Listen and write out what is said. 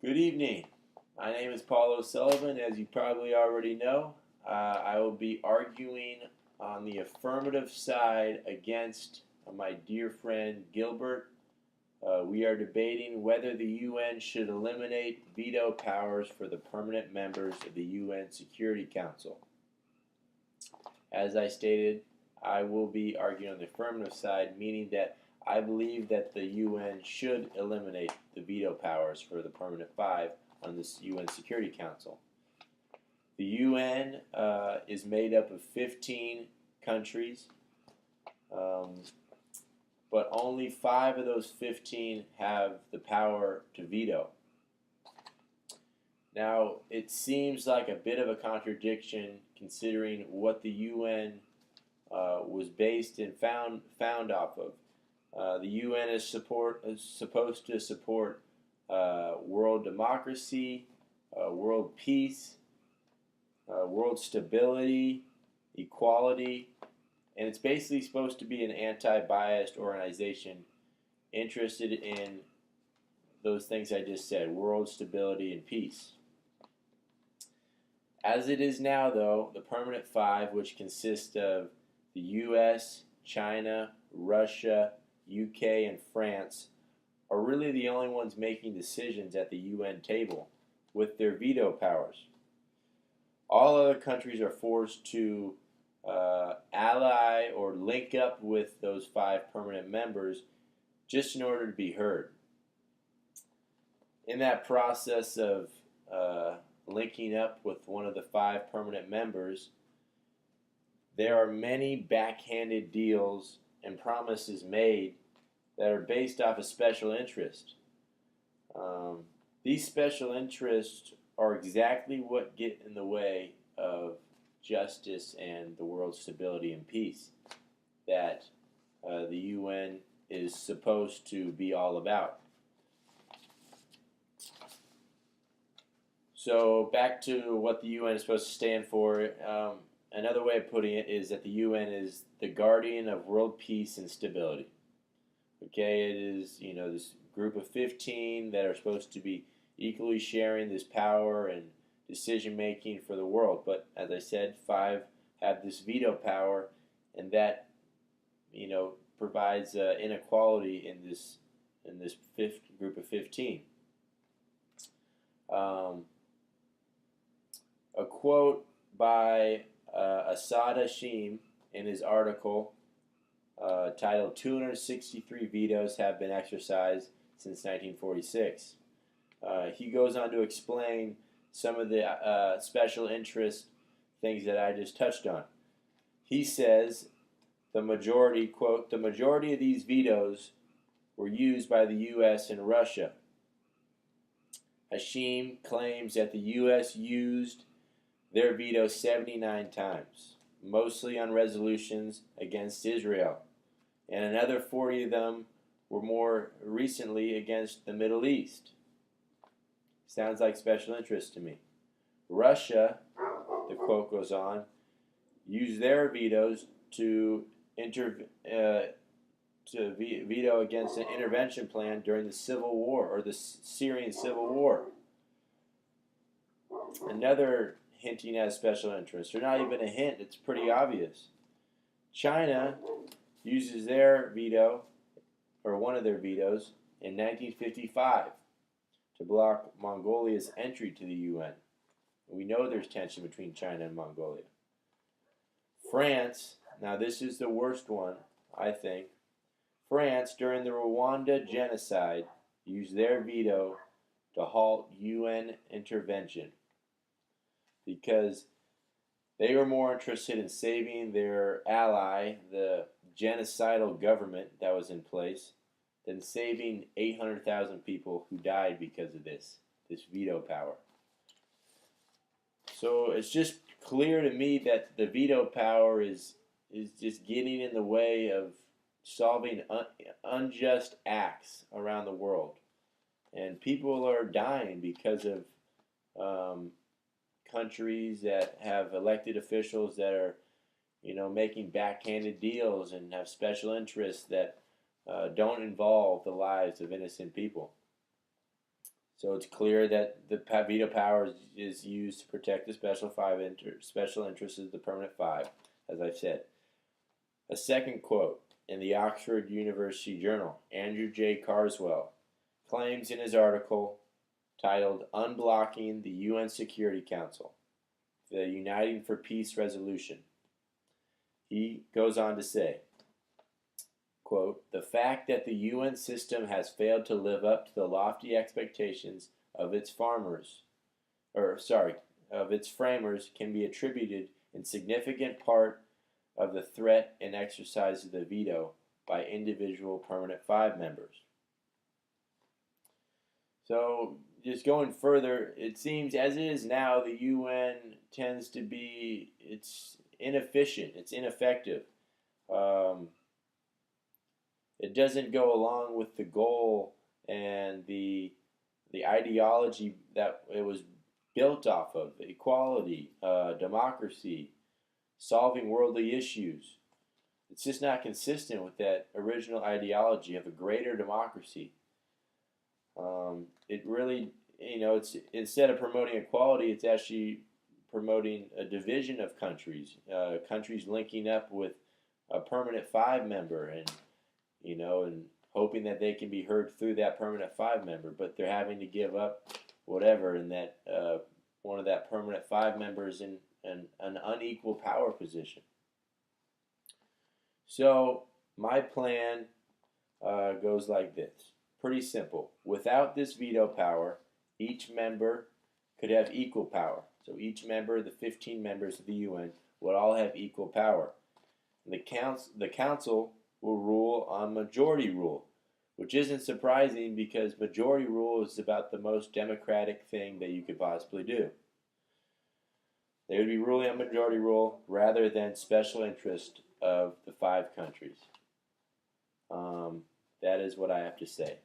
Good evening. My name is Paul O'Sullivan. As you probably already know, I will be arguing on the affirmative side against my dear friend Gilbert. We are debating whether the UN should eliminate veto powers for the permanent members of the UN Security Council. As I stated, I will be arguing on the affirmative side, meaning that I believe that the UN should eliminate the veto powers for the permanent five on this UN Security Council. The UN is made up of 15 countries, but only 5 of those 15 have the power to veto. Now, it seems like a bit of a contradiction considering what the UN was based and found off of. The UN is supposed to support world democracy, world peace, world stability, equality, and it's basically supposed to be an anti-biased organization interested in those things I just said, world stability and peace. As it is now, though, the Permanent Five, which consist of the US, China, Russia, UK, and France, are really the only ones making decisions at the UN table with their veto powers. All other countries are forced to ally or link up with those 5 permanent members just in order to be heard. In that process of linking up with one of the 5 permanent members, there are many backhanded deals and promises made that are based off of special interest. These special interests are exactly what get in the way of justice and the world's stability and peace that the UN is supposed to be all about. So back to what the UN is supposed to stand for. Another way of putting it is that the UN is the guardian of world peace and stability. Okay, it is, this group of 15 that are supposed to be equally sharing this power and decision making for the world. But as I said, 5 have this veto power, and that, provides inequality in this fifth group of 15. A quote by Asad Hashim in his article titled 263 Vetoes Have Been Exercised Since 1946. He goes on to explain some of the special interest things that I just touched on. He says the majority, quote, the majority of these vetoes were used by the U.S. and Russia. Hashim claims that the U.S. used their veto 79 times, mostly on resolutions against Israel, and another 40 of them were more recently against the Middle East. Sounds like special interest to me. Russia, the quote goes on, used their vetoes to veto against an intervention plan during the Civil War, or the Syrian Civil War. Another hinting at special interest, or not even a hint, it's pretty obvious. China uses their veto, or one of their vetoes, in 1955 to block Mongolia's entry to the UN. We know there's tension between China and Mongolia. France, now this is the worst one, I think. France, during the Rwanda genocide, used their veto to halt UN intervention because they were more interested in saving their ally, the genocidal government that was in place, than saving 800,000 people who died because of this veto power. So it's just clear to me that the veto power is just getting in the way of solving unjust acts around the world. And people are dying because of countries that have elected officials that are, making backhanded deals and have special interests that don't involve the lives of innocent people. So it's clear that the veto power is used to protect the special interests of the permanent five, as I've said. A second quote in the Oxford University Journal, Andrew J. Carswell claims in his article titled Unblocking the UN Security Council, the Uniting for Peace Resolution. He goes on to say, quote, "The fact that the UN system has failed to live up to the lofty expectations of its framers can be attributed in significant part of the threat and exercise of the veto by individual permanent five members." So, just going further, it seems as it is now, the UN tends to be, it's inefficient, it's ineffective. It doesn't go along with the goal and the ideology that it was built off of: equality, democracy, solving worldly issues. It's just not consistent with that original ideology of a greater democracy. It really, it's instead of promoting equality, it's actually promoting a division of countries, countries linking up with a permanent five member, and hoping that they can be heard through that permanent five member, but they're having to give up whatever, and that one of that permanent five members in an unequal power position. So my plan goes like this. Pretty simple. Without this veto power, each member could have equal power. So each member, the 15 members of the UN, would all have equal power. And the council will rule on majority rule, which isn't surprising because majority rule is about the most democratic thing that you could possibly do. They would be ruling on majority rule rather than special interest of the five countries. That is what I have to say.